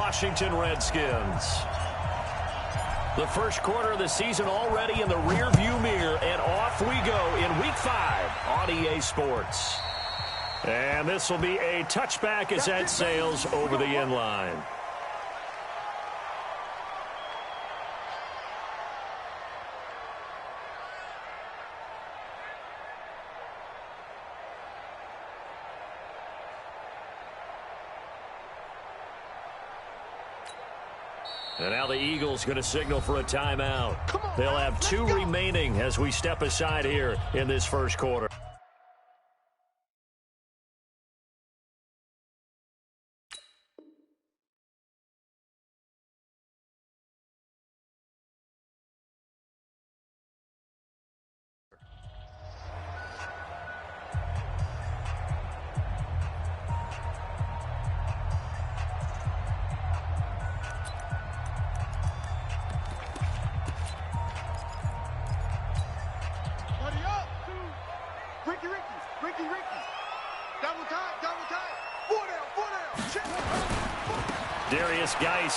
Washington Redskins. The first quarter of the season already in the rearview mirror, and off we go in Week 5 on EA Sports. And this will be a touchback as that sails over the end line. And now the Eagles going to signal for a timeout. They'll have 2 remaining as we step aside here in this first quarter.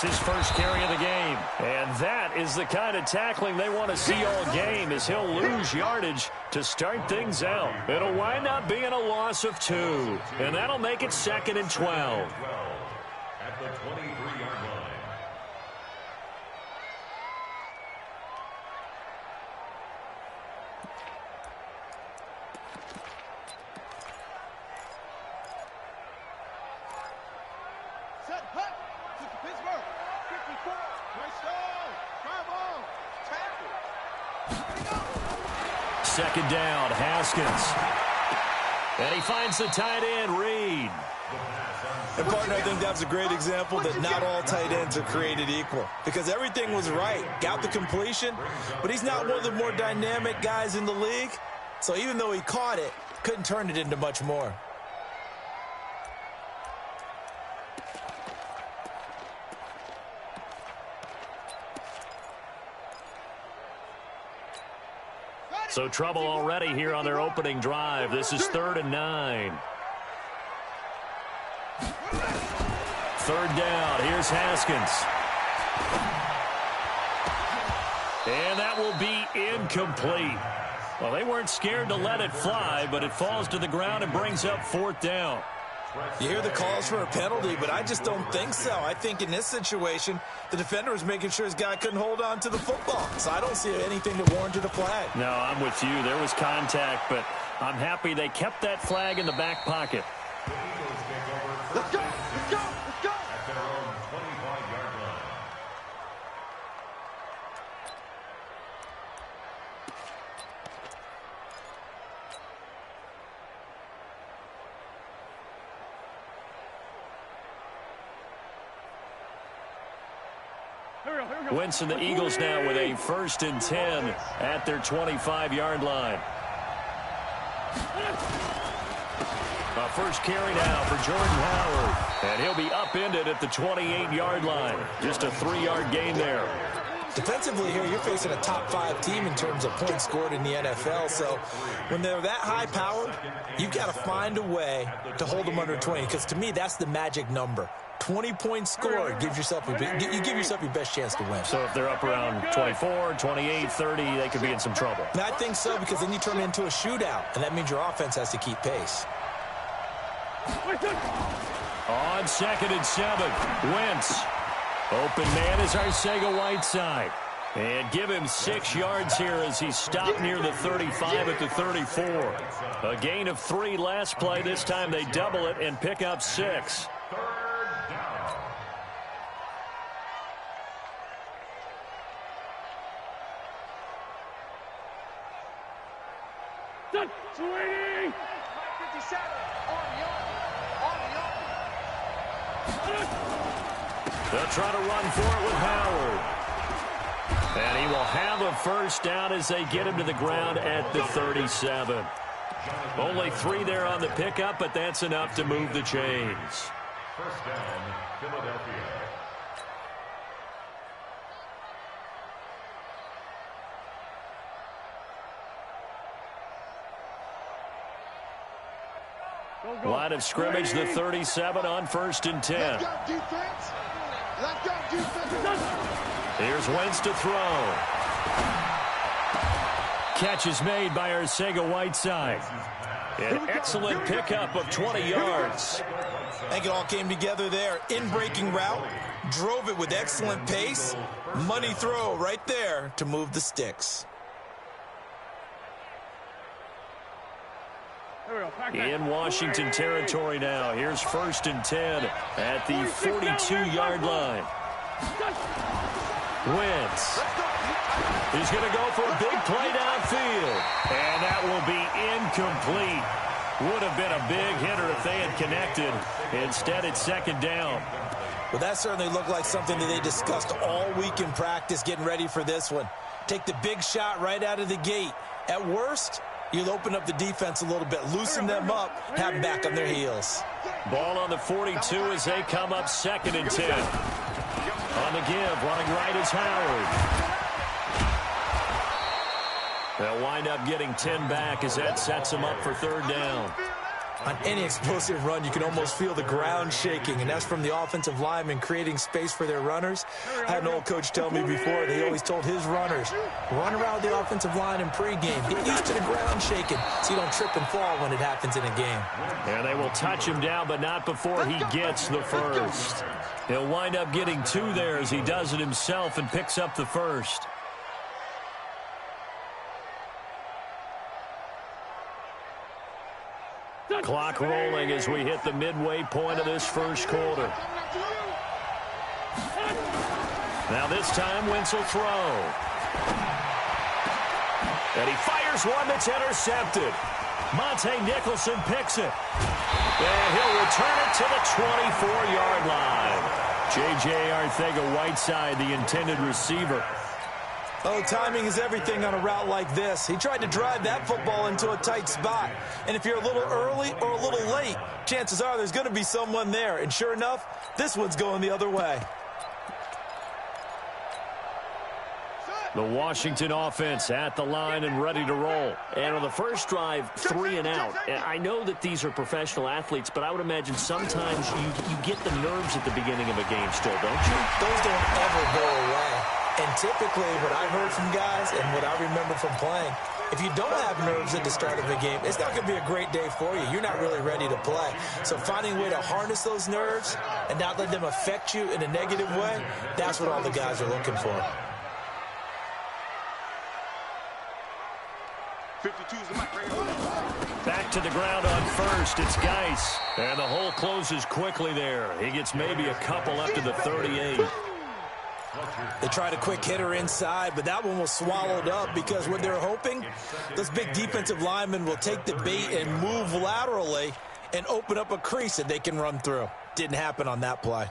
His first carry of the game. And that is the kind of tackling they want to see all game, as he'll lose yardage to start things out. It'll wind up being a loss of 2. And that'll make it 2nd and 12. At the 23-yard line. Second down, Haskins. And he finds the tight end, Reed. And, partner, I think that's a great example that not all tight ends are created equal. Because everything was right. Got the completion, but he's not one of the more dynamic guys in the league. So even though he caught it, couldn't turn it into much more. So trouble already here on their opening drive. This is 3rd and 9. 3rd down. Here's Haskins. And that will be incomplete. Well, they weren't scared to let it fly, but it falls to the ground and brings up 4th down. You hear the calls for a penalty, but I just don't think so. I think in this situation, the defender was making sure his guy couldn't hold on to the football. So I don't see anything that warranted a flag. No, I'm with you. There was contact, but I'm happy they kept that flag in the back pocket. Let's go! Let's go! Let's go! At their own 25-yard line. Wentz and the Eagles now with a 1st and 10 at their 25-yard line. A first carry now for Jordan Howard. And he'll be upended at the 28-yard line. Just a 3-yard gain there. Defensively here, you're facing a top 5 team in terms of points scored in the NFL. So when they're that high-powered, you've got to find a way to hold them under 20. Because to me, that's the magic number. 20 points scored gives yourself you give yourself your best chance to win. So if they're up around 24, 28, 30, they could be in some trouble. And I think so, because then you turn it into a shootout, and that means your offense has to keep pace. On 2nd and 7, Wentz. Open man is Arcega-Whiteside. And give him 6 yards here as he stopped near the 35 at the 34. A gain of 3 last play. This time they double it and pick up 6. Swinging! 57 on the They'll try to run for it with Howard. And he will have a first down as they get him to the ground at the 37. Only 3 there on the pickup, but that's enough to move the chains. First down, Philadelphia. Line of scrimmage, the 37 on 1st and 10. Let's go, defense. Here's Wentz to throw. Catch is made by Arcega-Whiteside. An excellent pickup of 20 yards. I think it all came together there. In-breaking route, drove it with excellent pace. Money throw right there to move the sticks. In Washington territory now. Here's 1st and 10 at the 42-yard line. Wentz. He's going to go for a big play downfield. And that will be incomplete. Would have been a big hitter if they had connected. Instead, it's 2nd down. Well, that certainly looked like something that they discussed all week in practice, getting ready for this one. Take the big shot right out of the gate. At worst, you'll open up the defense a little bit, loosen them up, have them back on their heels. Ball on the 42 as they come up 2nd and 10. On the give, running right is Howard. They'll wind up getting 10 back as that sets them up for 3rd down. On any explosive run, you can almost feel the ground shaking, and that's from the offensive linemen creating space for their runners. I had an old coach tell me before, he always told his runners, run around the offensive line in pregame. Get used to the ground shaking so you don't trip and fall when it happens in a game. And they will touch him down, but not before he gets the first. He'll wind up getting 2 there as he does it himself and picks up the first. Clock rolling as we hit the midway point of this first quarter. Now this time, Wentz will throw. And he fires one that's intercepted. Monte Nicholson picks it. And he'll return it to the 24-yard line. J.J. Arcega-Whiteside, the intended receiver. Oh, timing is everything on a route like this. He tried to drive that football into a tight spot. And if you're a little early or a little late, chances are there's going to be someone there. And sure enough, this one's going the other way. The Washington offense at the line and ready to roll. And on the first drive, 3 and out. I know that these are professional athletes, but I would imagine sometimes you get the nerves at the beginning of a game still, don't you? Those don't ever go away. And typically what I heard from guys and what I remember from playing, if you don't have nerves at the start of a game, it's not going to be a great day for you. You're not really ready to play. So finding a way to harness those nerves and not let them affect you in a negative way, that's what all the guys are looking for. 52's the mic right here. Back to the ground on first. It's Geis. And the hole closes quickly there. He gets maybe a couple up to the 38. They tried a quick hitter inside, but that one was swallowed up because what they're hoping, those big defensive linemen will take the bait and move laterally and open up a crease that they can run through. Didn't happen on that play.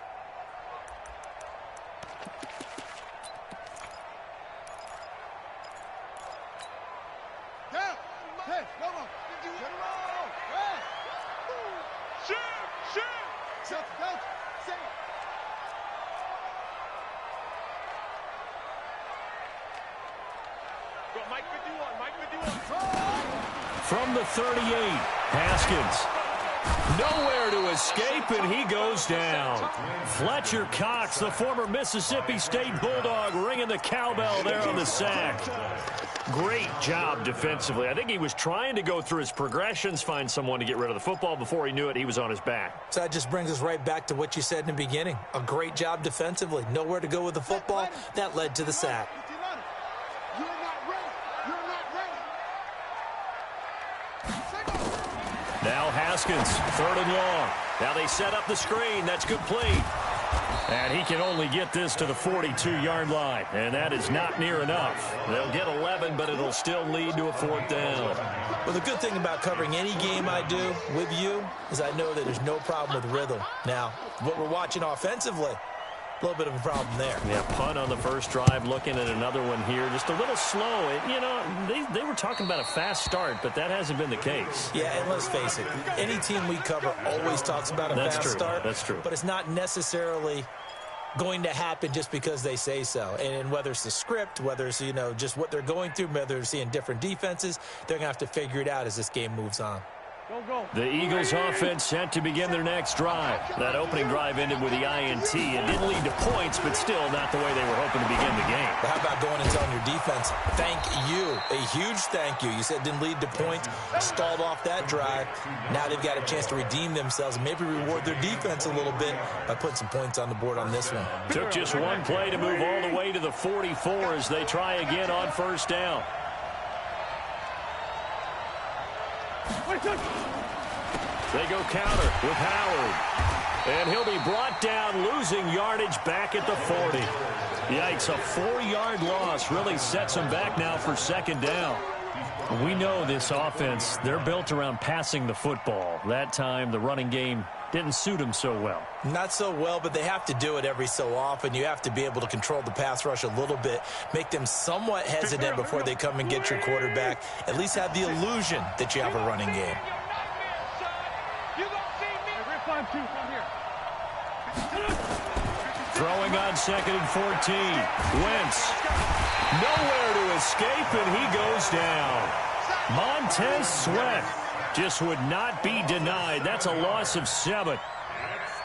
From the 38, Haskins. Nowhere to escape, and he goes down. Fletcher Cox, the former Mississippi State Bulldog, ringing the cowbell there on the sack. Great job defensively. I think he was trying to go through his progressions, find someone to get rid of the football. Before he knew it, he was on his back. So that just brings us right back to what you said in the beginning. A great job defensively. Nowhere to go with the football. That led to the sack. Now Haskins, 3rd and long. Now they set up the screen. That's complete. And he can only get this to the 42-yard line. And that is not near enough. They'll get 11, but it'll still lead to a 4th down. Well, the good thing about covering any game I do with you is I know that there's no problem with rhythm. Now, what we're watching offensively, a little bit of a problem there. Yeah, punt on the first drive, looking at another one here. Just a little slow. You know, they were talking about a fast start, but that hasn't been the case. Yeah, and let's face it, any team we cover always talks about a fast start. That's true. But it's not necessarily going to happen just because they say so. And whether it's the script, whether it's, just what they're going through, whether they're seeing different defenses, they're going to have to figure it out as this game moves on. The Eagles offense set to begin their next drive. That opening drive ended with the INT. It didn't lead to points, but still not the way they were hoping to begin the game. But how about going and telling your defense, thank you, a huge thank you. You said it didn't lead to points, stalled off that drive. Now they've got a chance to redeem themselves and maybe reward their defense a little bit by putting some points on the board on this one. Took just one play to move all the way to the 44 as they try again on first down. They go counter with Howard. And he'll be brought down, losing yardage back at the 40. Yikes, a 4-yard loss really sets them back now for second down. We know this offense, they're built around passing the football. That time, the running game didn't suit them so well. Not so well, but they have to do it every so often. You have to be able to control the pass rush a little bit, make them somewhat hesitant before they come and get your quarterback. At least have the illusion that you have a running game. Throwing on 2nd and 14. Wentz. Nowhere to escape, and he goes down. Montez Sweat just would not be denied. That's a loss of 7.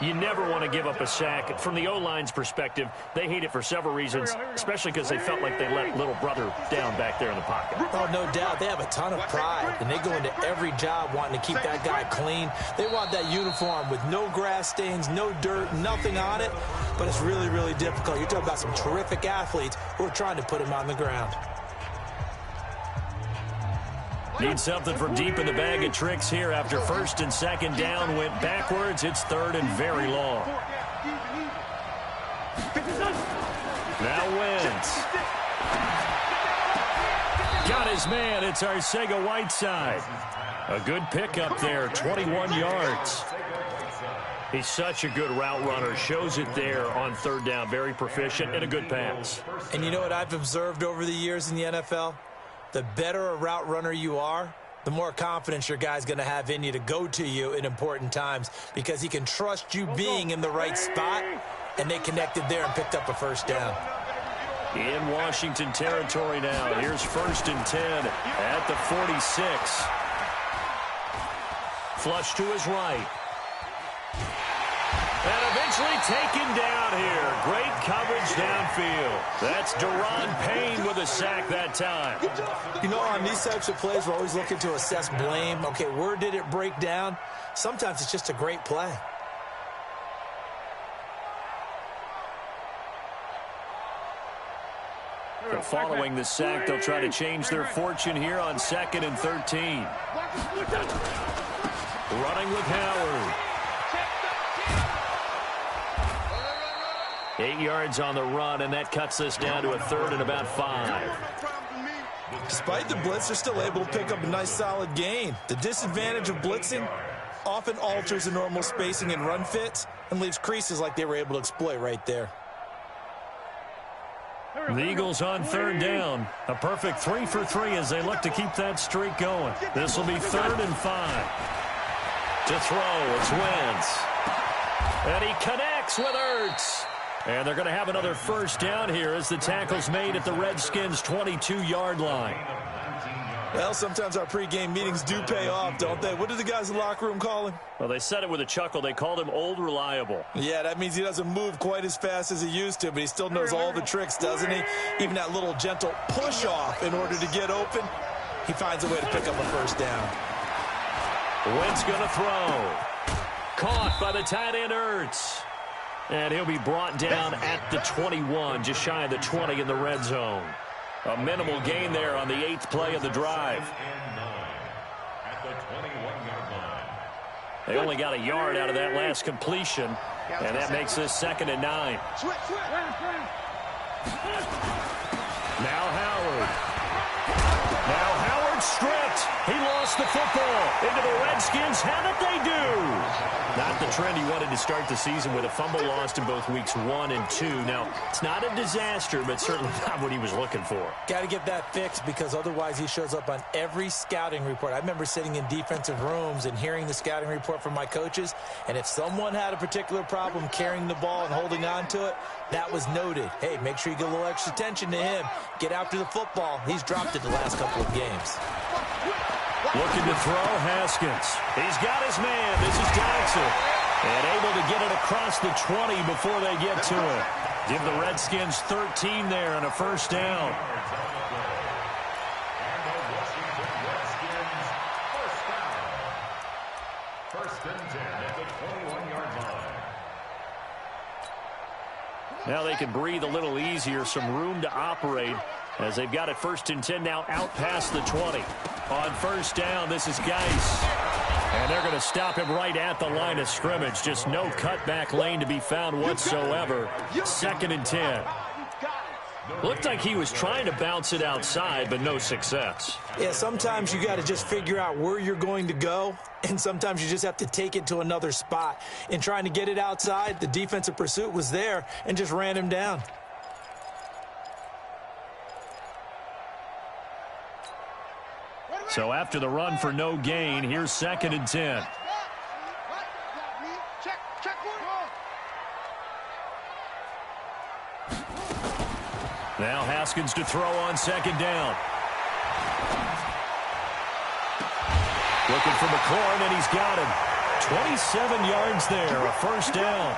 You never want to give up a sack. From the O-line's perspective, they hate it for several reasons, especially because they felt like they let little brother down back there in the pocket. Oh, no doubt. They have a ton of pride, and they go into every job wanting to keep that guy clean. They want that uniform with no grass stains, no dirt, nothing on it, but it's really, really difficult. You're talking about some terrific athletes who are trying to put him on the ground. Need something from deep in the bag of tricks here after 1st and 2nd down went backwards. It's 3rd and very long. Now Wentz. Got his man. It's Arcega-Whiteside. A good pickup there, 21 yards. He's such a good route runner. Shows it there on 3rd down. Very proficient and a good pass. And you know what I've observed over the years in the NFL? The better a route runner you are, the more confidence your guy's going to have in you to go to you in important times because he can trust you being in the right spot, and they connected there and picked up a 1st down. In Washington territory now. Here's 1st and 10 at the 46. Flush to his right. And eventually taken down here. Great coverage downfield. That's Daron Payne with a sack that time. You know, on these types of plays, we're always looking to assess blame. Okay, where did it break down? Sometimes it's just a great play. But following the sack, they'll try to change their fortune here on 2nd and 13. Running with Howard. 8 yards on the run, and that cuts us down to a 3rd and about 5. Despite the blitz, they're still able to pick up a nice, solid gain. The disadvantage of blitzing often alters the normal spacing and run fits and leaves creases like they were able to exploit right there. The Eagles on 3rd down. A perfect 3 for 3 as they look to keep that streak going. This will be 3rd and 5. To throw, it's Wentz. And he connects with Ertz. And they're going to have another 1st down here as the tackle's made at the Redskins' 22-yard line. Well, sometimes our pregame meetings do pay off, don't they? What did the guys in the locker room call him? Well, they said it with a chuckle. They called him Old Reliable. Yeah, that means he doesn't move quite as fast as he used to, but he still knows all the tricks, doesn't he? Even that little gentle push-off in order to get open, he finds a way to pick up a 1st down. Wentz going to throw. Caught by the tight end Ertz. And he'll be brought down at the 21, just shy of the 20 in the red zone. A minimal gain there on the 8th play of the drive. They only got a yard out of that last completion, and that makes this 2nd and 9. Now Howard. Now Howard stripped. He lost the football into the Redskins. How did they do? Not the trend he wanted to start the season with. A fumble lost in both weeks 1 and 2. Now, it's not a disaster, but certainly not what he was looking for. Got to get that fixed because otherwise he shows up on every scouting report. I remember sitting in defensive rooms and hearing the scouting report from my coaches, and if someone had a particular problem carrying the ball and holding on to it, that was noted. Hey, make sure you get a little extra attention to him. Get after the football. He's dropped it the last couple of games. Looking to throw, Haskins. He's got his man. This is Jackson. And able to get it across the 20 before they get to it. Give the Redskins 13 there and a first down. First and 10 at the 21-yard line. Now they can breathe a little easier, some room to operate as they've got it first and 10 now out past the 20. On first down, this is Geis. And they're going to stop him right at the line of scrimmage. Just no cutback lane to be found whatsoever. Second and 10. Looked like he was trying to bounce it outside, but no success. Yeah, sometimes you got to just figure out where you're going to go, and sometimes you just have to take it to another spot. In trying to get it outside, the defensive pursuit was there and just ran him down. So after the run for no gain, here's second and 10. Now Haskins to throw on second down. Looking for McLaurin, and he's got him. 27 yards there, a first down.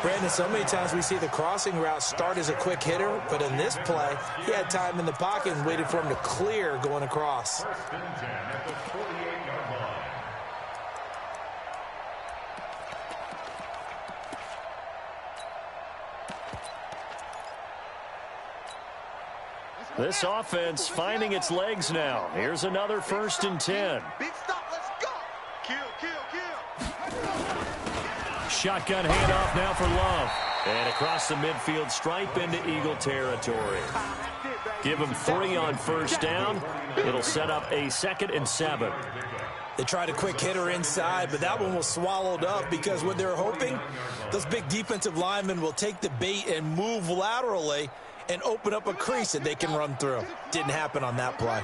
Brandon, so many times we see the crossing route start as a quick hitter, but in this play, he had time in the pocket and waited for him to clear going across. First and 10 at the 48-yard line. This offense finding its legs now. Here's another first and 10. Big stop, let's go. Kill, kill, kill. Shotgun handoff now for Love. And across the midfield stripe into Eagle territory. Give him 3 on first down. It'll set up a second and 7. They tried a quick hitter inside, but that one was swallowed up because what they're hoping, those big defensive linemen will take the bait and move laterally and open up a crease that they can run through. Didn't happen on that play.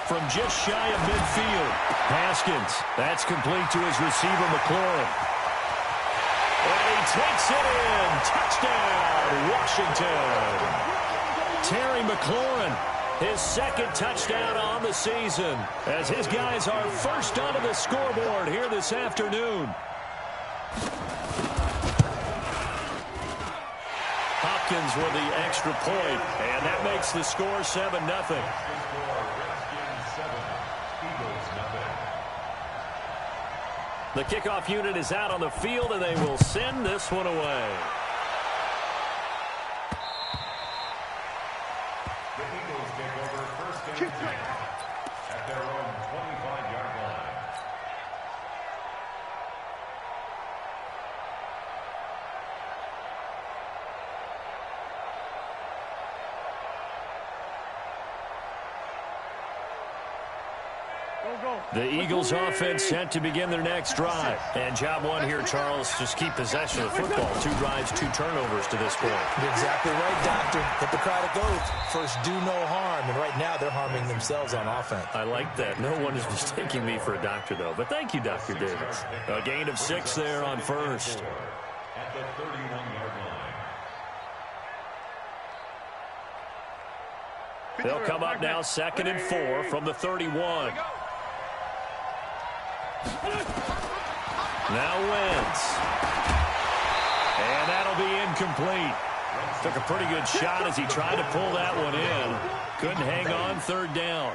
From just shy of midfield, Haskins. That's complete to his receiver, McLaurin. And he takes it in. Touchdown, Washington. Terry McLaurin, his second touchdown on the season, as his guys are first onto the scoreboard here this afternoon. Hopkins with the extra point, and that makes the score 7-0. The kickoff unit is out on the field, and they will send this one away. The Eagles take over first and 10 at their own 25-yard line. The Eagles offense set to begin their next drive. And job one here, Charles, just keep possession of the football. 2 drives, 2 turnovers to this point. You're exactly right, Doctor. Hippocratic oath. First, do no harm. And right now, they're harming themselves on offense. I like that. No one is mistaking me for a doctor, though. But thank you, Dr. Davis. A gain of 6 there on first. At the 31-yard line. They'll come up now second and 4 from the 31. Now Wentz. And that'll be incomplete. Took a pretty good shot as he tried to pull that one in. Couldn't hang on, third down.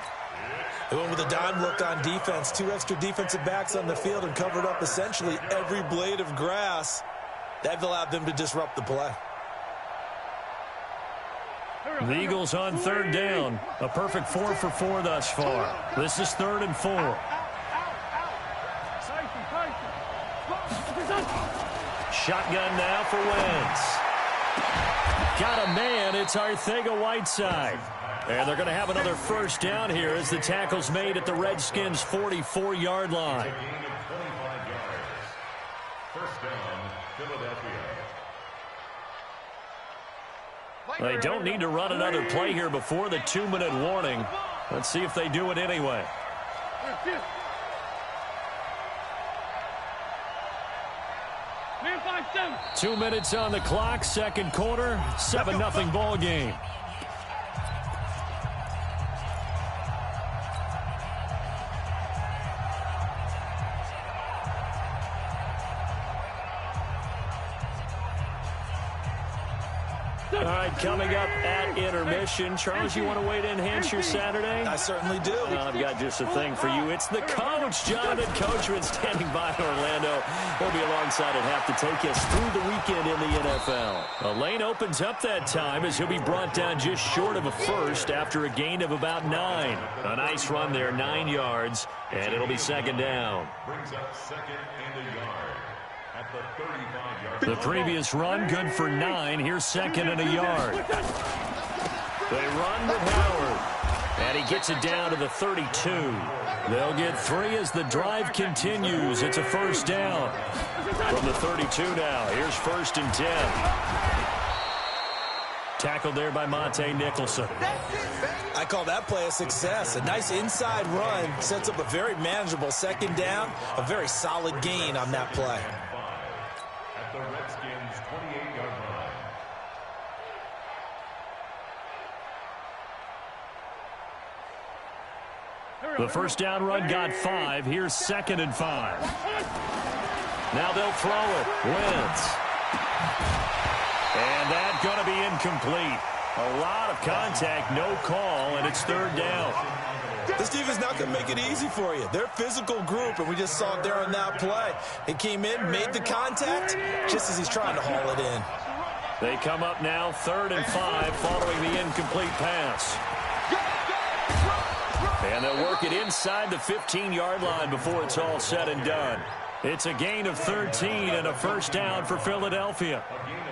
They went with a dime look on defense. 2 extra defensive backs on the field and covered up essentially every blade of grass. That allowed them to disrupt the play. The Eagles on third down. A perfect 4 for 4 thus far. This is 3rd and 4. Shotgun now for Wentz. Got a man. It's Arcega-Whiteside. And they're going to have another first down here as the tackle's made at the Redskins' 44-yard line. A gain of 25 yards. First down, Philadelphia. They don't need to run another play here before the 2-minute warning. Let's see if they do it anyway. Man, 2 minutes on the clock, second quarter, 7-0 ball game. All right, coming up at intermission. Charles, you want to wait to enhance your Saturday? I certainly do. I've got just a thing for you. It's the coach, Jonathan Coachman, standing by in Orlando. He'll be alongside at half to take us through the weekend in the NFL. A lane opens up that time as he'll be brought down just short of a first after a gain of about 9. A nice run there, 9 yards, and it'll be second down. Brings up second and a yard at the 35-yard The previous run, good for 9. Here's second and a yard. They run with Howard, and he gets it down to the 32. They'll get 3 as the drive continues. It's a first down from the 32 now. Here's first and 10. Tackled there by Monte Nicholson. I call that play a success. A nice inside run sets up a very manageable second down. A very solid gain on that play. at the Redskins' 28-yard line. The first down run got 5. Here's second and 5. Now they'll throw it. Wentz. And that's going to be incomplete. A lot of contact, no call, and it's third down. This defense not going to make it easy for you. They're a physical group, and we just saw it there on that play. He came in, made the contact, just as he's trying to haul it in. They come up now, 3rd and 5, following the incomplete pass. And they'll work it inside the 15-yard line before it's all said and done. It's a gain of 13 and a first down for Philadelphia.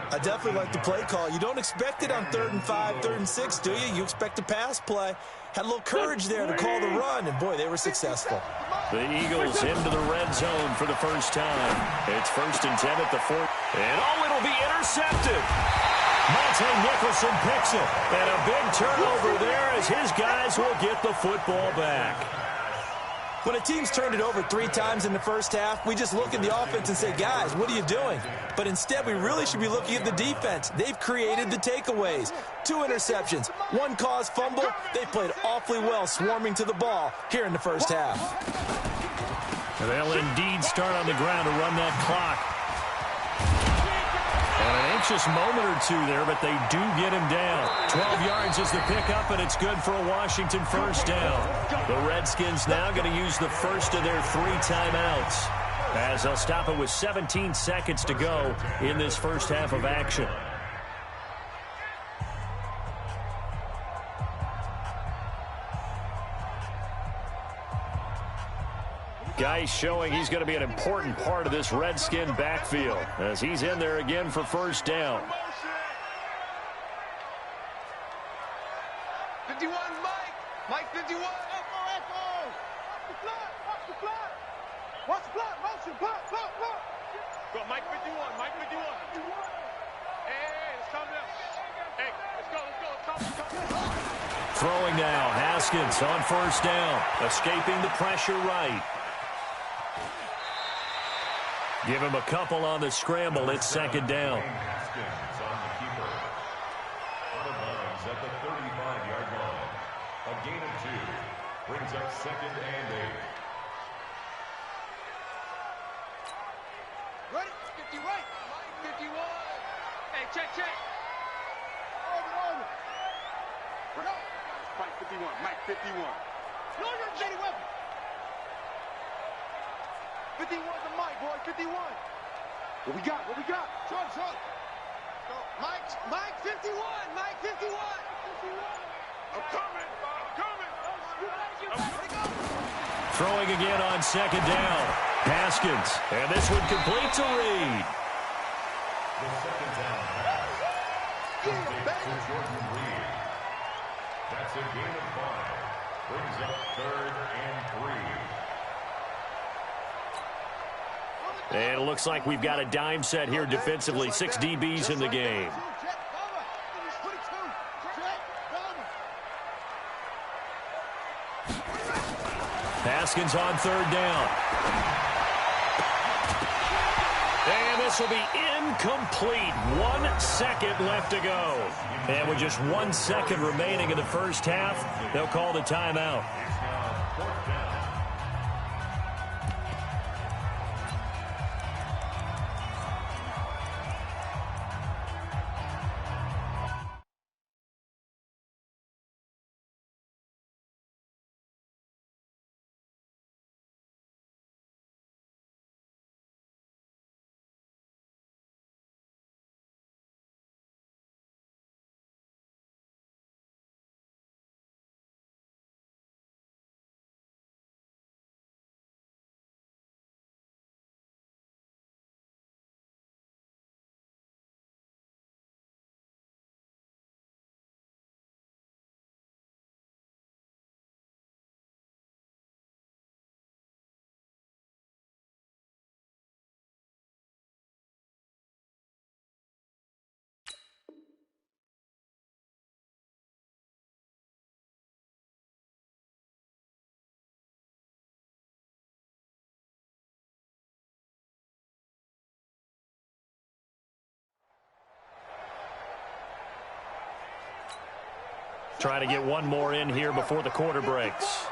I definitely like the play call. You don't expect it on 3rd and 5, 3rd and 6, do you? You expect a pass play. Had a little courage there to call the run, and, boy, they were successful. The Eagles into the red zone for the first time. It's first and 10 at the 4. And, it'll be intercepted. Monte Nicholson picks it. And a big turnover there as his guys will get the football back. When a team's turned it over 3 times in the first half, we just look at the offense and say, guys, what are you doing? But instead, we really should be looking at the defense. They've created the takeaways. 2 interceptions, 1 caused fumble. They played awfully well swarming to the ball here in the first half. They'll indeed start on the ground to run that clock. And an anxious moment or 2 there, but they do get him down. 12 yards is the pickup, and it's good for a Washington first down. The Redskins now going to use the first of their 3 timeouts, as they'll stop it with 17 seconds to go in this first half of action. Guy showing he's going to be an important part of this Redskin backfield as he's in there again for first down. 51, Mike 51. Echo. Watch the flat. Watch the flat. Motion, flat. Go, Mike 51. Hey, it's coming up. Hey, let's go. Throwing now, Haskins on first down, escaping the pressure right. Give him a couple on the scramble. It's second down. Haskins on the keeper. Out of bounds at the 35-yard line. A gain of 2 brings up second and 8. Ready? 50 right. Mike 51. Hey, check. Over. Go. Mike 51. No, you're shady weapon. 51 to Mike, boy. 51. What we got? Short. Go. Mike 51. I'm coming. Throwing again on second down. Haskins. And this one complete to Reed. The second down pass. To Jordan Reed. That's a gain of 5. Brings up 3rd and 3. And it looks like we've got a dime set here defensively. 6 DBs in the game. Haskins on 3rd down. And this will be incomplete. 1 second left to go. And with just 1 second remaining in the first half, they'll call the timeout. Trying to get one more in here before the quarter breaks.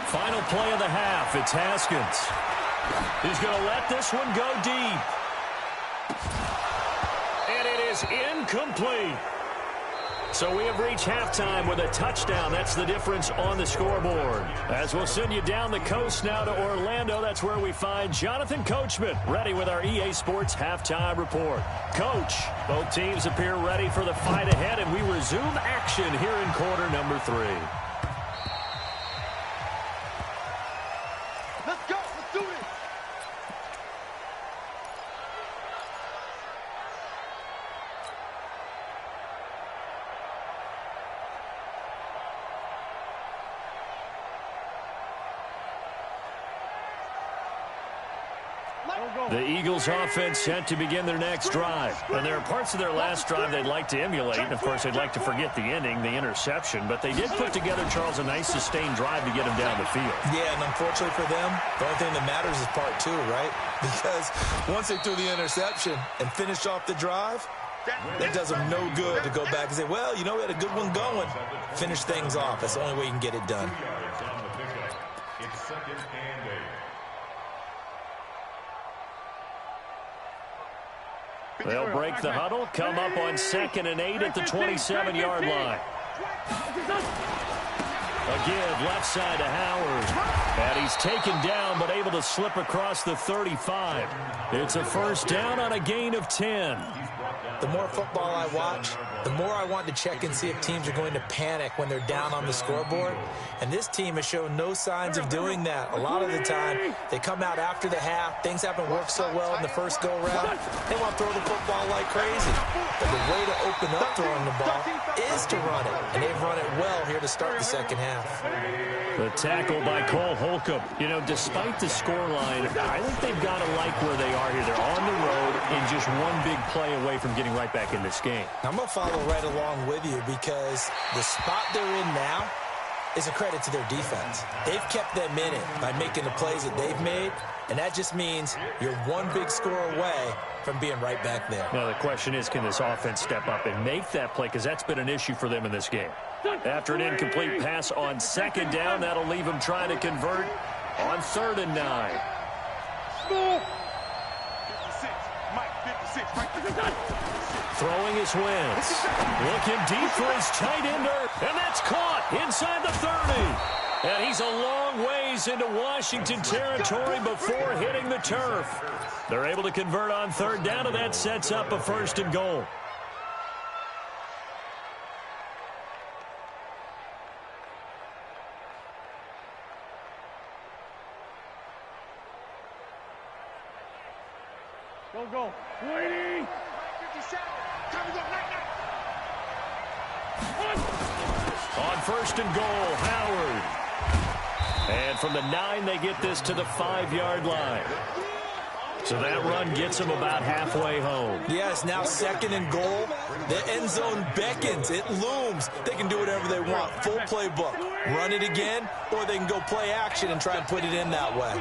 Final play of the half. It's Haskins. He's going to let this one go deep. And it is incomplete. So we have reached halftime with a touchdown. That's the difference on the scoreboard. As we'll send you down the coast now to Orlando, that's where we find Jonathan Coachman, ready with our EA Sports Halftime Report. Coach, both teams appear ready for the fight ahead, and we resume action here in quarter number 3. Let's go. Let's do this. The Eagles offense set to begin their next drive. And there are parts of their last drive they'd like to emulate. And, of course, they'd like to forget the ending, the interception. But they did put together, Charles, a nice sustained drive to get them down the field. Yeah, and unfortunately for them, the only thing that matters is part 2, right? Because once they threw the interception and finished off the drive, that does them no good to go back and say, well, you know, we had a good one going. Finish things off. That's the only way you can get it done. It's 2nd and 8. They'll break the huddle, come up on 2nd and 8 at the 27-yard line. A give left side to Howard. And he's taken down but able to slip across the 35. It's a first down on a gain of 10. The more football I watch, the more I want to check and see if teams are going to panic when they're down on the scoreboard. And this team has shown no signs of doing that. A lot of the time, they come out after the half. Things haven't worked so well in the first go-around. They want to throw the football like crazy. But the way to open up throwing the ball is to run it. And they've run it well here to start the second half. The tackle by Cole Holcomb. You know, despite the scoreline, I think they've got to like where they are here. They're on the road and just one big play away from getting right back in this game. I'm going to follow right along with you because the spot they're in now is a credit to their defense. They've kept them in it by making the plays that they've made, and that just means you're one big score away from being right back there. Now, the question is, can this offense step up and make that play? Because that's been an issue for them in this game. After an incomplete pass on 2nd down, that'll leave them trying to convert on 3rd and 9. 56. Mike, 56. Mike, 56. Throwing his Wentz. Looking deep for his tight ender. And that's caught inside the 30. And he's a long ways into Washington territory before hitting the turf. They're able to convert on 3rd down, and that sets up a 1st and goal. Go. 20. 57. Time to go. On 1st and goal, Howard. And from the 9, they get this to the 5-yard line. So that run gets him about halfway home. Yes, now 2nd and goal. The end zone beckons. It looms. They can do whatever they want. Full playbook. Run it again, or they can go play action and try and put it in that way.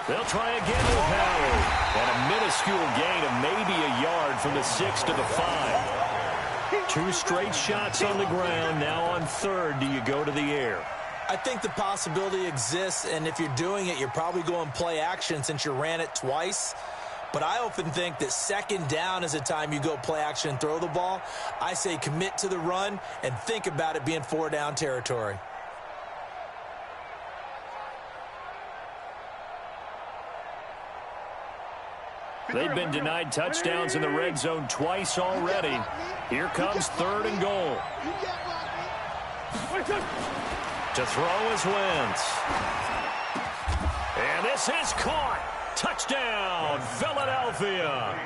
They'll try again with Howard. And a minuscule gain of maybe a yard from the 6 to the 5. 2 straight shots on the ground. Now on 3rd, do you go to the air? I think the possibility exists, and if you're doing it, you're probably going play action since you ran it twice. But I often think that 2nd down is a time you go play action and throw the ball. I say commit to the run and think about it being 4 down territory. They've been denied touchdowns in the red zone twice already. Here comes 3rd and goal. To throw is Wentz. And this is caught. Touchdown, Philadelphia.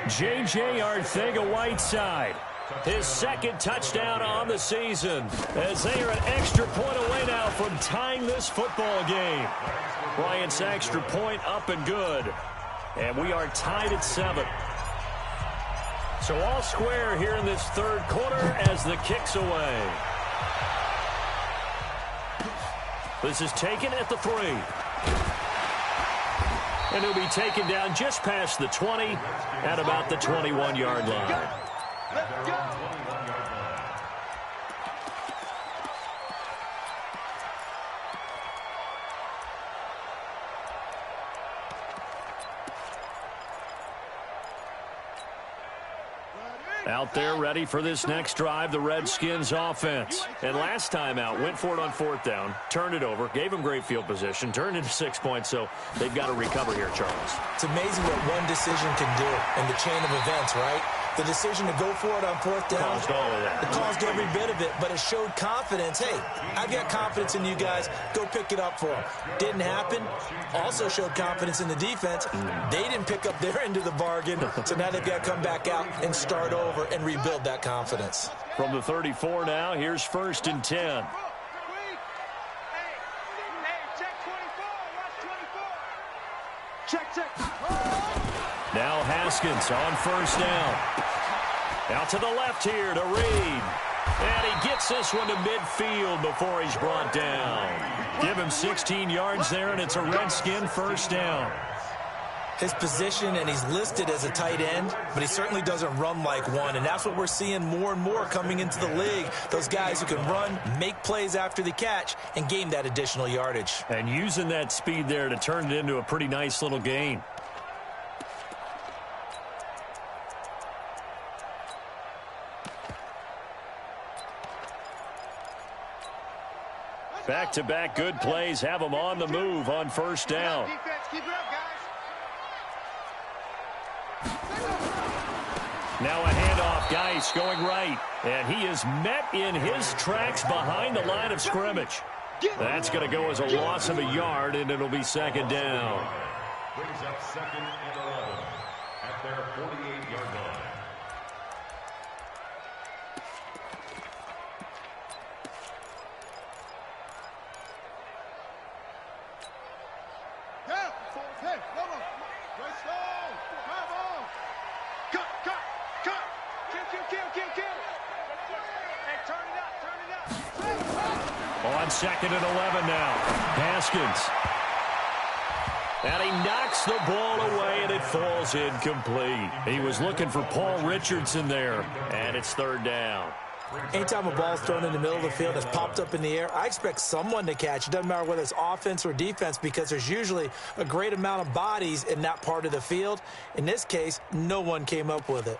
J.J. Arcega-Whiteside. His 2nd touchdown on the season, as they are an extra point away now from tying this football game. Bryant's extra point up and good. And we are tied at 7. So all square here in this 3rd quarter as the kick's away. This is taken at the 3. And he'll be taken down just past the 20 at about the 21-yard line. Let's go. Out there ready for this next drive, the Redskins offense. And last time out, went for it on 4th down, turned it over, gave them great field position, turned into 6 points, so they've got to recover here, Charles. It's amazing what one decision can do in the chain of events, right? The decision to go for it on 4th down. Caused all of that. It caused every bit of it, but it showed confidence. Hey, I've got confidence in you guys. Go pick it up for them. Didn't happen. Also showed confidence in the defense. They didn't pick up their end of the bargain, so now they've got to come back out and start over and rebuild that confidence. From the 34 now, here's 1st and 10. Hey, check 24. Watch 24. Check. Now Haskins on 1st down. Out to the left here to Reed. And he gets this one to midfield before he's brought down. Give him 16 yards there, and it's a Redskin 1st down. His position, and he's listed as a tight end, but he certainly doesn't run like one, and that's what we're seeing more and more coming into the league. Those guys who can run, make plays after the catch, and gain that additional yardage. And using that speed there to turn it into a pretty nice little gain. Back-to-back good plays have them on the move on 1st down. Defense, keep it up, guys. Now a handoff, Geis going right. And he is met in his tracks behind the line of scrimmage. That's going to go as a loss of a yard, and it'll be 2nd down. Brings up 2nd and 11 at their 48-yard line. Hey, hold on. Let's go. Come on. Cut. Kill. Hey, turn it up. On 2nd and 11 now. Haskins. And he knocks the ball away, and it falls incomplete. He was looking for Paul Richardson there, and it's 3rd down. Anytime a ball's thrown in the middle of the field that's popped up in the air, I expect someone to catch. It doesn't matter whether it's offense or defense, because there's usually a great amount of bodies in that part of the field. In this case, no one came up with it.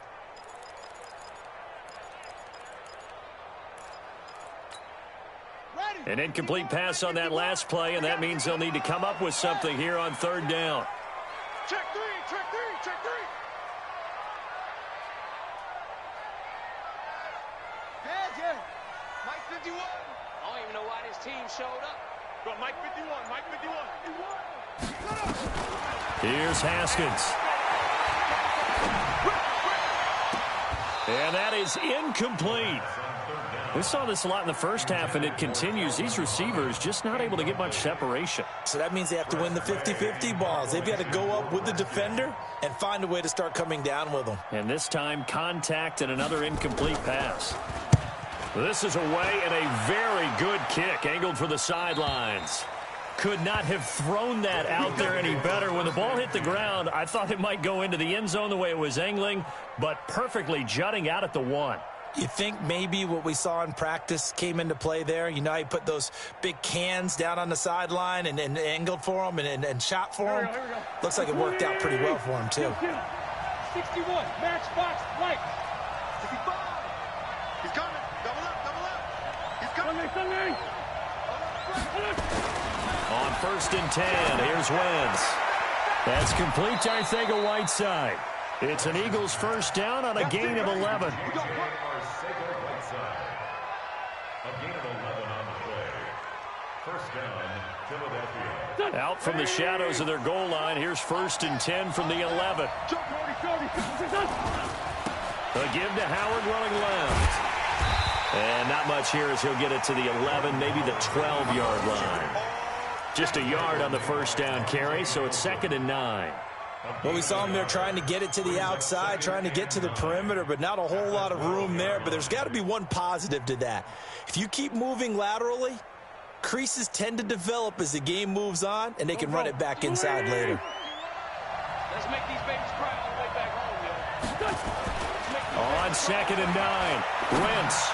An incomplete pass on that last play, and that means they'll need to come up with something here on 3rd down. Check three. Heads. Mike 51. I don't even know why this team showed up. Go, Mike 51. Here's Haskins. And that is incomplete. We saw this a lot in the first half, and it continues. These receivers just not able to get much separation. So that means they have to win the 50-50 balls. They've got to go up with the defender and find a way to start coming down with them. And this time, contact and another incomplete pass. This is away and a very good kick, angled for the sidelines. Could not have thrown that out there any better. When the ball hit the ground, I thought it might go into the end zone the way it was angling, but perfectly jutting out at the 1. You think maybe what we saw in practice came into play there? You know, he put those big cans down on the sideline and angled for him and shot for him. Looks like it worked out pretty well for him, too. 61, match box, right. 65. He's coming. Double up. He's coming. On 1st and 10, here's Wentz. That's complete to Arcega-Whiteside. It's an Eagles first down on a gain of 11. Out from the shadows of their goal line. Here's 1st and 10 from the 11. A give to Howard running left. And not much here as he'll get it to the 11, maybe the 12-yard line. Just a yard on the first down carry, so it's 2nd and 9. Well, we saw him there trying to get it to the outside, trying to get to the perimeter, but not a whole lot of room there. But there's got to be one positive to that. If you keep moving laterally, creases tend to develop as the game moves on, and they can run it back inside later. Let's make these babies cry all the way back home, yo. On 2nd and 9, Wentz.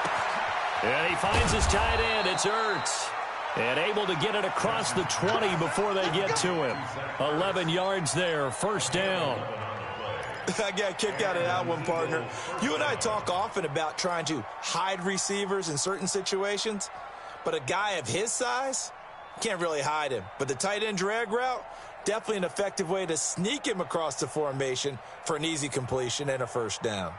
And he finds his tight end. It's Ertz. And able to get it across the 20 before they get to him. 11 yards there, first down. I got a kick out of that one, partner. You and I talk often about trying to hide receivers in certain situations, but a guy of his size, can't really hide him. But the tight end drag route, definitely an effective way to sneak him across the formation for an easy completion and a first down.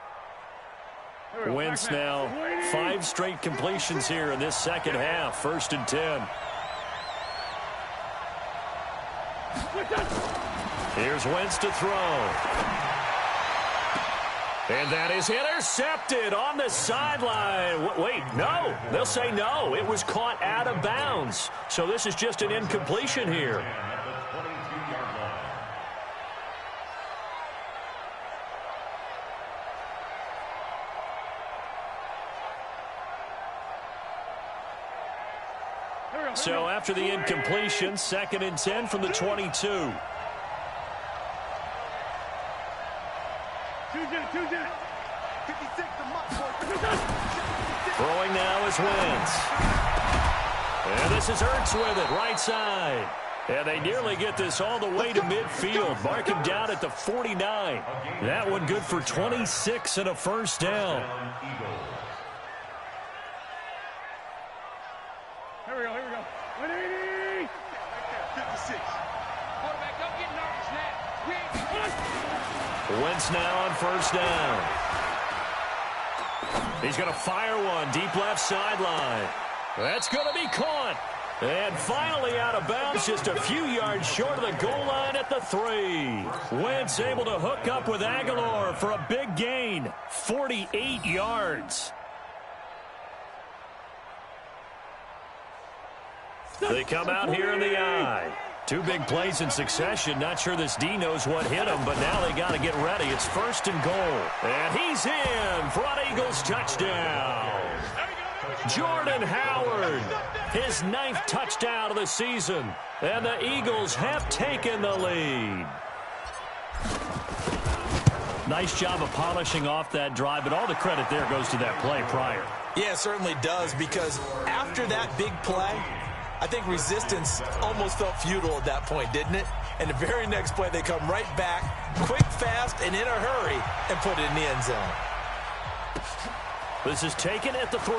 Wentz now 5 straight completions here in this second half. 1st and 10. Here's Wentz to throw. And that is intercepted on the sideline. Wait, no. They'll say no. It was caught out of bounds. So this is just an incompletion here. So after the incompletion, 2nd and 10 from the 22. Throwing now is Wentz. And this is Ertz with it, right side. And they nearly get this all the way to midfield. Mark him down at the 49. That one good for 26 and a first down. Here we go. 180. 56. Quarterback, don't get nervous now. Wentz now on first down. He's going to fire one deep left sideline. That's going to be caught. And finally out of bounds, just a few yards short of the goal line at the 3. Wentz able to hook up with Aguilar for a big gain, 48 yards. They come out here in the eye. 2 big plays in succession. Not sure this D knows what hit him, but now they got to get ready. It's 1st and goal. And he's in for an Eagles touchdown. Jordan Howard, his 9th touchdown of the season. And the Eagles have taken the lead. Nice job of polishing off that drive, but all the credit there goes to that play prior. Yeah, it certainly does, because after that big play, I think resistance almost felt futile at that point, didn't it? And the very next play, they come right back, quick, fast, and in a hurry, and put it in the end zone. This is taken at the 3.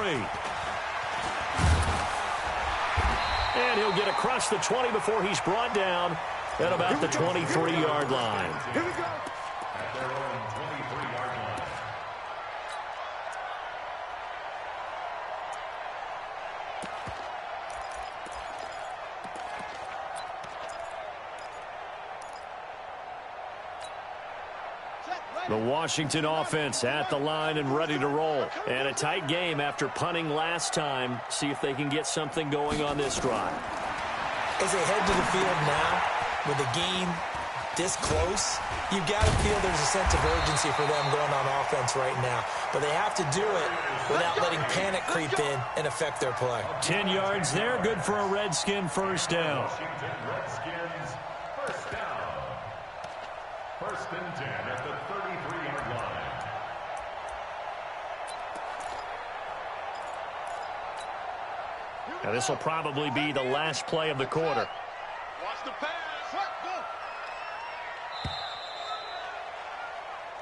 And he'll get across the 20 before he's brought down at about the 23-yard line. Here we go. At their own 23-yard line. The Washington offense at the line and ready to roll. And a tight game after punting last time. See if they can get something going on this drive. As they head to the field now, with the game this close, you've got to feel there's a sense of urgency for them going on offense right now. But they have to do it without letting panic creep in and affect their play. 10 yards there, good for a Redskin first down. Redskins first down. First and 10 at the 33-yard line. Now this will probably be the last play of the quarter. Watch the pass.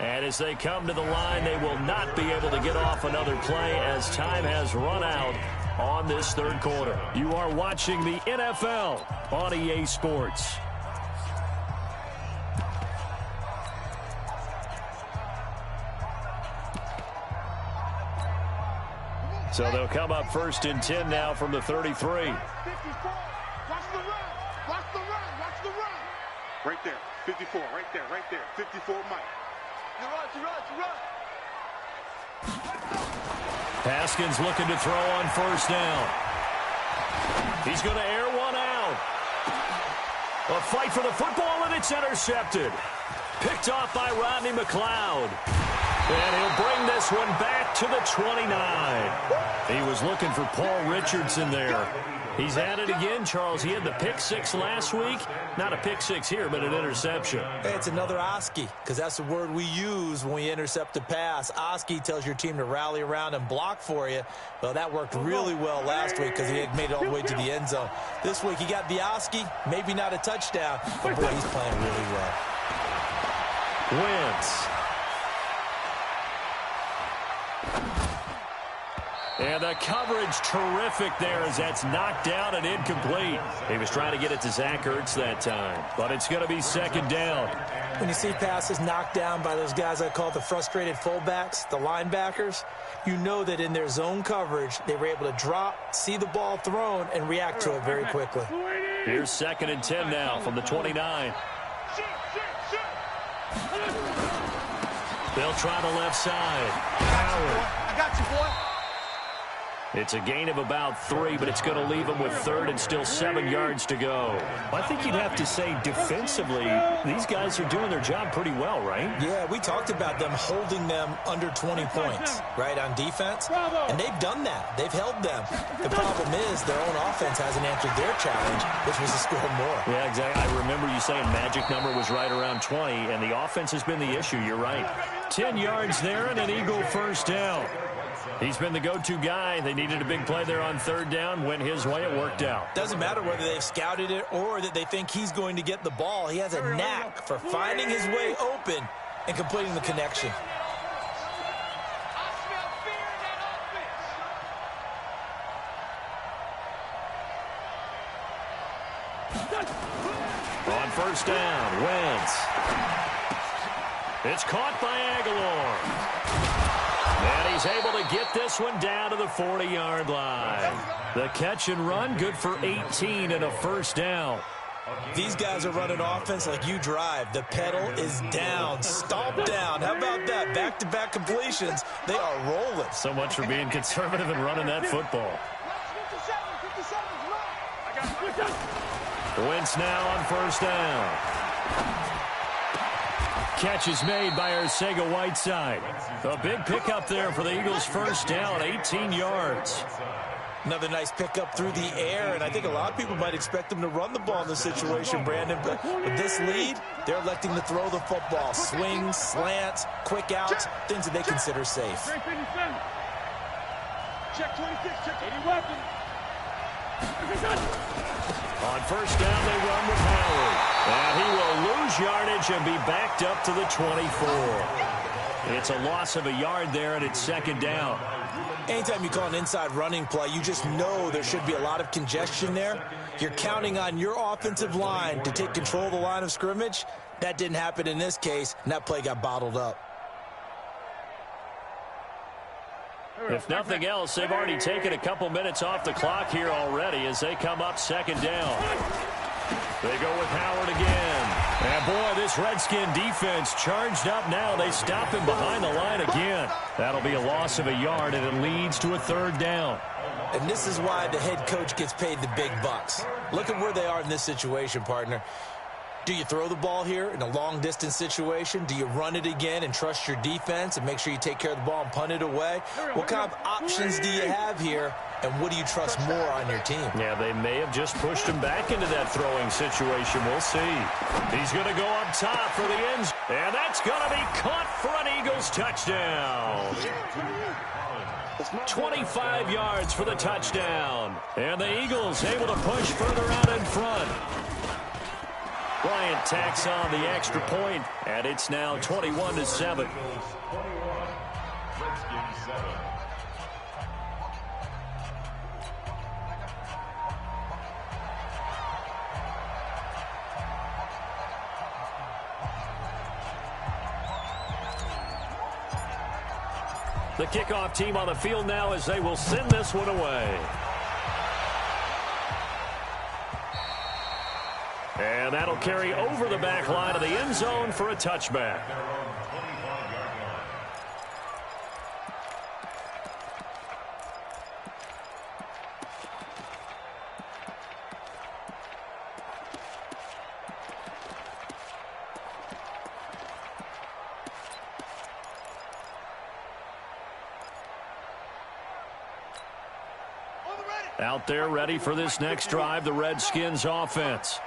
And as they come to the line, they will not be able to get off another play as time has run out on this third quarter. You are watching the NFL on EA Sports. So they'll come up first and 10 now from the 33. 54. Watch the run. Watch the run. Watch the run. Right there. 54. Right there. Right there. 54, Mike. You run. Haskins looking to throw on first down. He's going to air one out. A fight for the football, and it's intercepted. Picked off by Rodney McLeod. And he'll bring this one back to the 29. He was looking for Paul Richardson there. He's at it again, Charles. He had the pick six last week. Not a pick six here, but an interception. Hey, it's another Oski, because that's the word we use when we intercept a pass. Oski tells your team to rally around and block for you. Well, that worked really well last week because he had made it all the way to the end zone. This week, he got the Oski, maybe not a touchdown, but boy, he's playing really well. Wentz. And the coverage terrific there as that's knocked down and incomplete. He was trying to get it to Zach Ertz that time, but it's going to be second down. When you see passes knocked down by those guys I call the frustrated fullbacks, the linebackers, you know that in their zone coverage, they were able to drop, see the ball thrown, and react to it very quickly. Here's second and 10 now from the 29. They'll try the left side. Howard. I got you, boy. It's a gain of about 3, but it's going to leave them with third and still 7 yards to go. I think you'd have to say defensively, these guys are doing their job pretty well, right? Yeah, we talked about them holding them under 20 points, right, on defense. And they've done that. They've held them. The problem is their own offense hasn't answered their challenge, which was to score more. Yeah, exactly. I remember you saying magic number was right around 20, and the offense has been the issue. You're right. 10 yards there and an Eagle first down. He's been the go-to guy. They needed a big play there on third down. Went his way. It worked out. Doesn't matter whether they've scouted it or that they think he's going to get the ball. He has a knack for finding his way open and completing the connection. On first down, Wentz. It's caught by Aguilar. And he's able to get this one down to the 40-yard line. The catch and run, good for 18 and a first down. These guys are running offense like you drive. The pedal is down, stomp down. How about that? Back-to-back completions. They are rolling. So much for being conservative and running that football. 57. Wentz now on first down. Catch is made by Arcega-Whiteside. A big pickup there for the Eagles' first down, 18 yards. Another nice pickup through the air, and I think a lot of people might expect them to run the ball in this situation, Brandon. But with this lead, they're electing to throw the football. Swings, slants, quick outs, things that they consider safe. Check 26, check any weapon. On first down, they run with Howard. And he will lose yardage and be backed up to the 24. It's a loss of a yard there, and it's second down. Anytime you call an inside running play, you just know there should be a lot of congestion there. You're counting on your offensive line to take control of the line of scrimmage. That didn't happen in this case, and that play got bottled up. If nothing else, they've already taken a couple minutes off the clock here already as they come up second down. They go with Howard again. And boy, this Redskin defense charged up now. They stop him behind the line again. That'll be a loss of a yard, and it leads to a 3rd down. And this is why the head coach gets paid the big bucks. Look at where they are in this situation, partner. Do you throw the ball here in a long-distance situation? Do you run it again and trust your defense and make sure you take care of the ball and punt it away? What kind of options do you have here, and what do you trust more on your team? Yeah, they may have just pushed him back into that throwing situation. We'll see. He's going to go up top for the end, and that's going to be caught for an Eagles touchdown. 25 yards for the touchdown. And the Eagles able to push further out in front. Bryant tacks on the extra point, and it's now 21-7. The kickoff team on the field now as they will send this one away. And that'll carry over the back line of the end zone for a touchback. Out there ready for this next drive, the Redskins offense.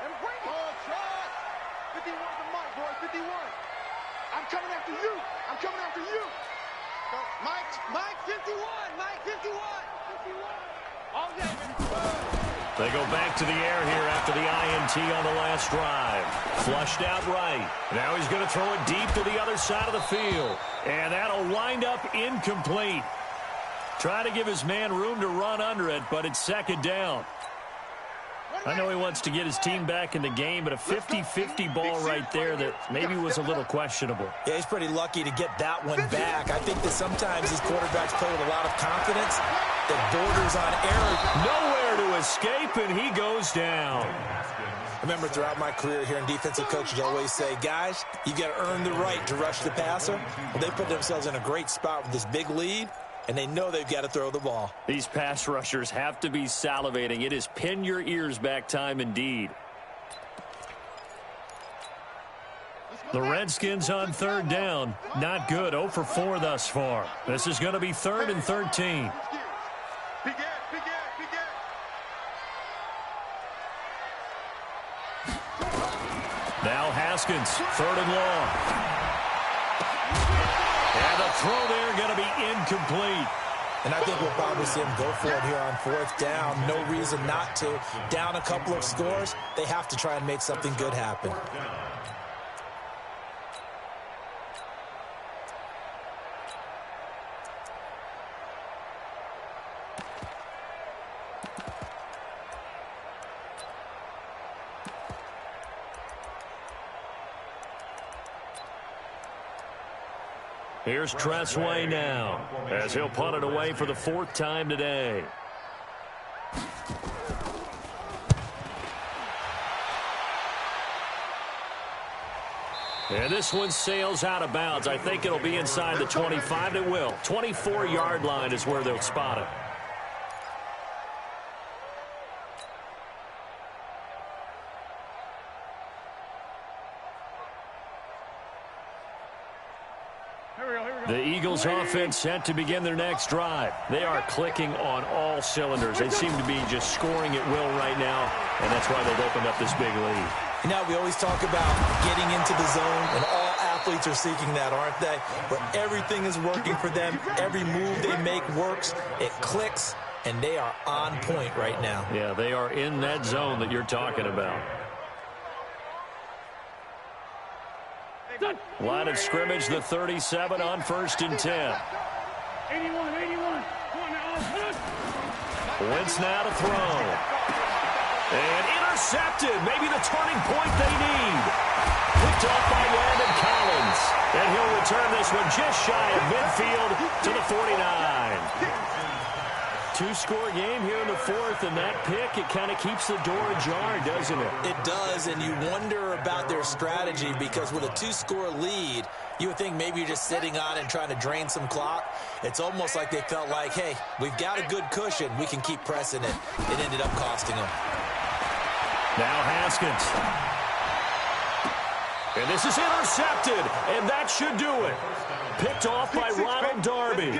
They go back to the air here after the INT on the last drive. Flushed out right. Now he's going to throw it deep to the other side of the field. And that'll wind up incomplete. Try to give his man room to run under it, but it's 2nd down. I know he wants to get his team back in the game, but a 50-50 ball right there that maybe was a little questionable. Yeah, he's pretty lucky to get that one back. I think that sometimes these quarterbacks play with a lot of confidence that borders on error. Nowhere to escape, and he goes down. I remember throughout my career hearing defensive coaches always say, guys, you got to earn the right to rush the passer. Well, they put themselves in a great spot with this big lead, and they know they've got to throw the ball. These pass rushers have to be salivating. It is pin your ears back time indeed. The Redskins on 3rd down. Not good. 0 for 4 thus far. This is going to be 3rd and 13. Now Haskins, 3rd and long. And the throw there going to be incomplete. And I think we'll probably see him go for it here on 4th down. No reason not to. Down a couple of scores, they have to try and make something good happen. Here's Tressway now, as he'll punt it away for the 4th time today. And this one sails out of bounds. I think it'll be inside the 25. It will. 24-yard line is where they'll spot it. The Eagles offense set to begin their next drive. They are clicking on all cylinders. They seem to be just scoring at will right now, and that's why they've opened up this big lead. You know, we always talk about getting into the zone, and all athletes are seeking that, aren't they? Where everything is working for them. Every move they make works. It clicks, and they are on point right now. Yeah, they are in that zone that you're talking about. Line of scrimmage, the 37 on 1st and 10. 81. Wentz now to throw. And intercepted. Maybe the turning point they need. Picked off by Landon Collins. And he'll return this one just shy of midfield to the 49. two-score game here in the fourth, and that pick, it kind of keeps the door ajar, doesn't it? It does, and you wonder about their strategy because with a two-score lead, you would think maybe you're just sitting on it and trying to drain some clock. It's almost like they felt like, hey, we've got a good cushion. We can keep pressing it. It ended up costing them. Now Haskins. And this is intercepted, and that should do it. Picked off by Ronald Darby.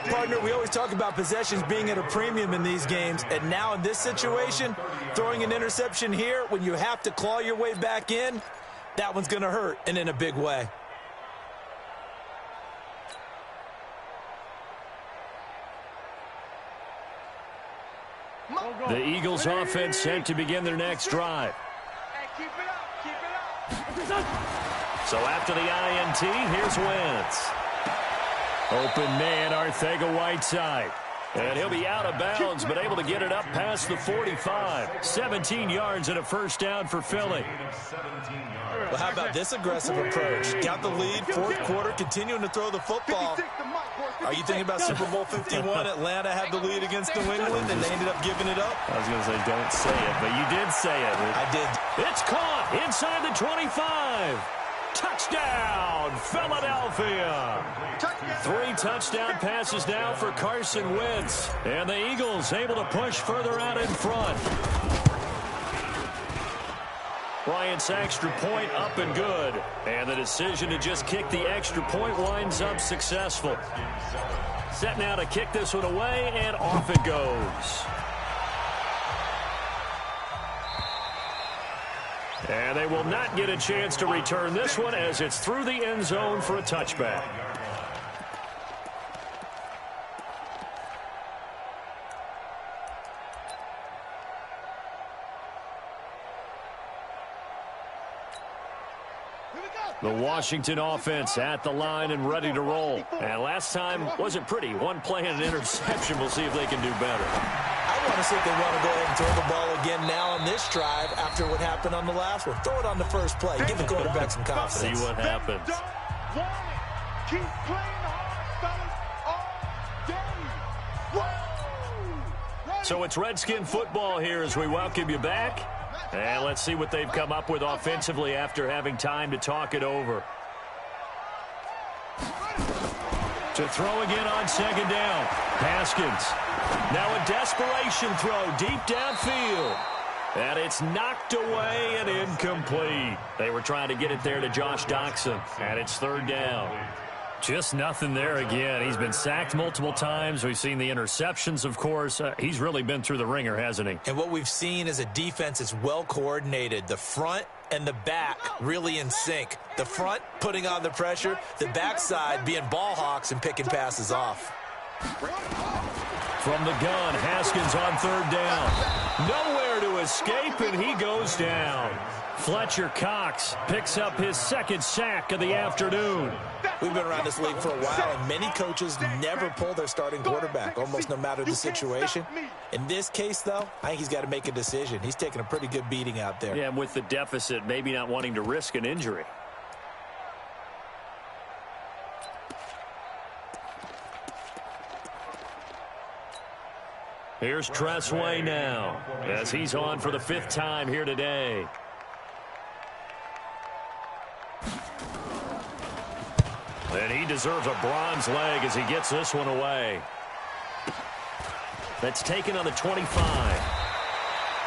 Partner, we always talk about possessions being at a premium in these games, and now in this situation, throwing an interception here when you have to claw your way back in, that one's going to hurt, and in a big way. The Eagles offense set to begin their next drive. Hey, keep it up, keep it up. So after the INT, here's Wentz. Open man, Arcega-Whiteside. And he'll be out of bounds, but able to get it up past the 45. 17 yards and a first down for Philly. Well, how about this aggressive approach? Got the lead, fourth quarter, continuing to throw the football. Are you thinking about Super Bowl 51? Atlanta had the lead against New England, and they ended up giving it up? I was going to say, don't say it, but you did say it. I did. It's caught inside the 25. Touchdown, Philadelphia. 3 touchdown passes now for Carson Wentz. And the Eagles able to push further out in front. Bryant's extra point up and good. And the decision to just kick the extra point winds up successful. Set now to kick this one away, and off it goes. And they will not get a chance to return this one as it's through the end zone for a touchback. The Washington offense at the line and ready to roll. And last time wasn't pretty. One play and an interception. We'll see if they can do better. I want to see if they want to go ahead and throw the ball again now on this drive after what happened on the last one. Throw it on the first play. Give the quarterback some confidence. See what happens. Keep playing hard, fellas, all day. So it's Redskin football here as we welcome you back. And let's see what they've come up with offensively after having time to talk it over. To throw again on second down. Haskins. Now a desperation throw deep downfield. And it's knocked away and incomplete. They were trying to get it there to Josh Doxson. And it's third down. Just nothing there again. He's been sacked multiple times. We've seen the interceptions, of course. He's really been through the ringer, hasn't he? And what we've seen is a defense that's well coordinated. The front and the back really in sync. The front putting on the pressure. The backside being ball hawks and picking passes off. From the gun, Haskins on third down. Nowhere to escape, and he goes down. Fletcher Cox picks up his second sack of the afternoon. We've been around this league for a while, and many coaches never pull their starting quarterback, almost no matter the situation. In this case, though, I think he's got to make a decision. He's taking a pretty good beating out there. Yeah, and with the deficit, maybe not wanting to risk an injury. Here's Tressway now, as he's on for the 5th time here today. And he deserves a bronze leg as he gets this one away. That's taken on the 25.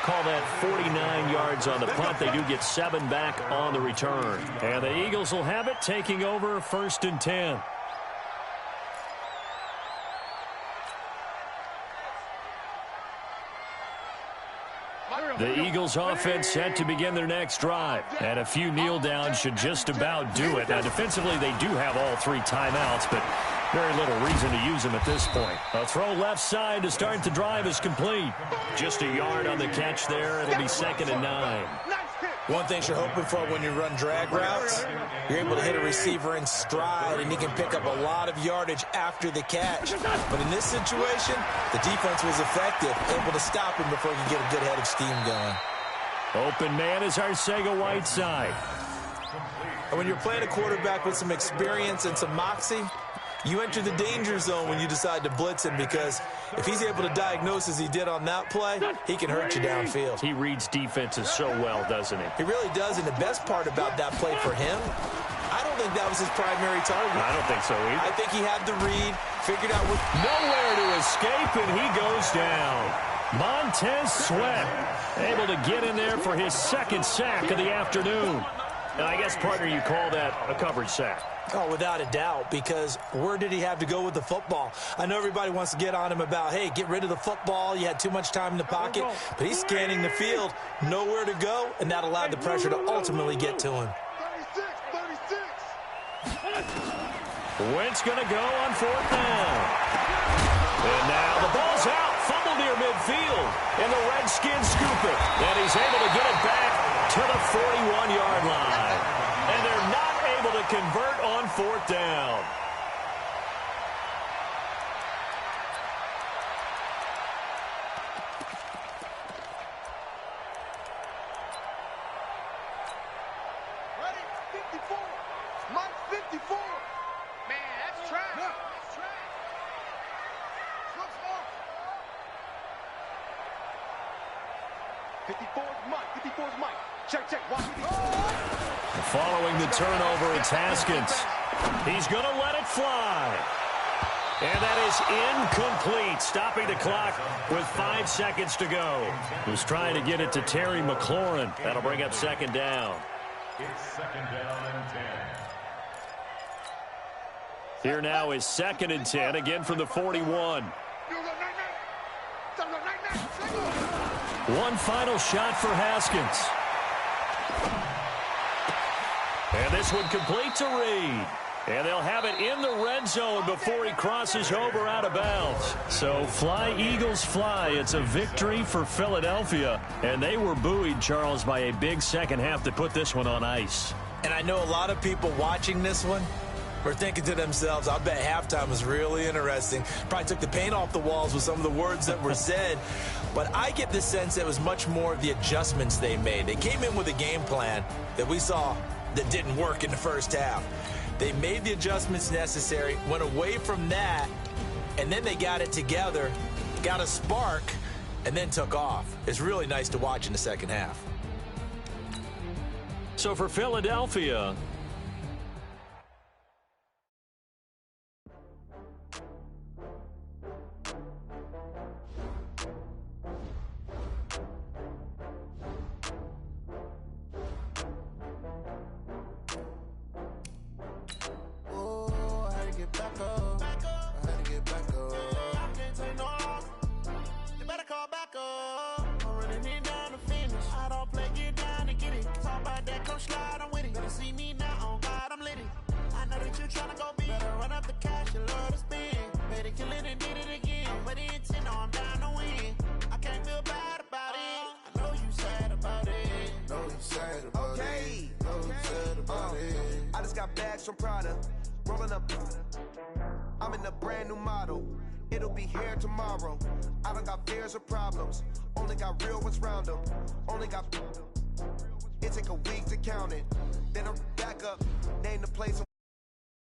Call that 49 yards on the punt. They do get 7 back on the return. And the Eagles will have it, taking over 1st and 10. The Eagles offense set to begin their next drive. And a few kneel downs should just about do it. Now, defensively, they do have all 3 timeouts, but very little reason to use them at this point. A throw left side to start the drive is complete. Just a yard on the catch there. It'll be 2nd and 9. One thing you're hoping for when you run drag routes, you're able to hit a receiver in stride, and he can pick up a lot of yardage after the catch. But in this situation, the defense was effective, able to stop him before he could get a good head of steam going. Open man is Arcega-Whiteside. And when you're playing a quarterback with some experience and some moxie, You enter the danger zone when you decide to blitz him, because if he's able to diagnose as he did on that play, he can hurt you downfield. He reads defenses so well, doesn't he? He really does, and the best part about that play for him, I don't think that was his primary target. I don't think so either. I think he had the read, figured out what... Nowhere to escape, and he goes down. Montez Sweat able to get in there for his second sack of the afternoon. And I guess, partner, you call that a coverage sack. Oh, without a doubt, because where did he have to go with the football? I know everybody wants to get on him about, hey, get rid of the football. You had too much time in the pocket. But he's scanning the field, nowhere to go, and that allowed the pressure to ultimately get to him. 36. Wentz going to go on 4th down. And now the ball's out. Fumble near midfield. And the Redskins scoop it. And he's able to get it back to the 41-yard line. And they're not able to convert on 4th down. Ready? 54. Mike 54. Man, that's trash. Yeah. That's trash. Slips off. 54 is Mike. 54 is Mike. Check. Watch me. Following the turnover, it's Haskins. He's going to let it fly. And that is incomplete, stopping the clock with 5 seconds to go. He was trying to get it to Terry McLaurin. That'll bring up 2nd down. It's 2nd down and 10. Here now is 2nd and 10, again from the 41. One final shot for Haskins. And this one complete to Reed. And they'll have it in the red zone before he crosses over out of bounds. So fly, Eagles, fly. It's a victory for Philadelphia. And they were buoyed, Charles, by a big second half to put this one on ice. And I know a lot of people watching this one were thinking to themselves, I bet halftime was really interesting. Probably took the paint off the walls with some of the words that were said. But I get the sense it was much more of the adjustments they made. They came in with a game plan that we saw that didn't work in the first half. They made the adjustments necessary, went away from that, and then they got it together, got a spark, and then took off. It's really nice to watch in the second half. So for Philadelphia, From Prada, rolling up. I'm in a brand new model. It'll be here tomorrow. I don't got fears or problems. Only got real ones round them. Only got. It take a week to count it. Then I'm back up. Name the place.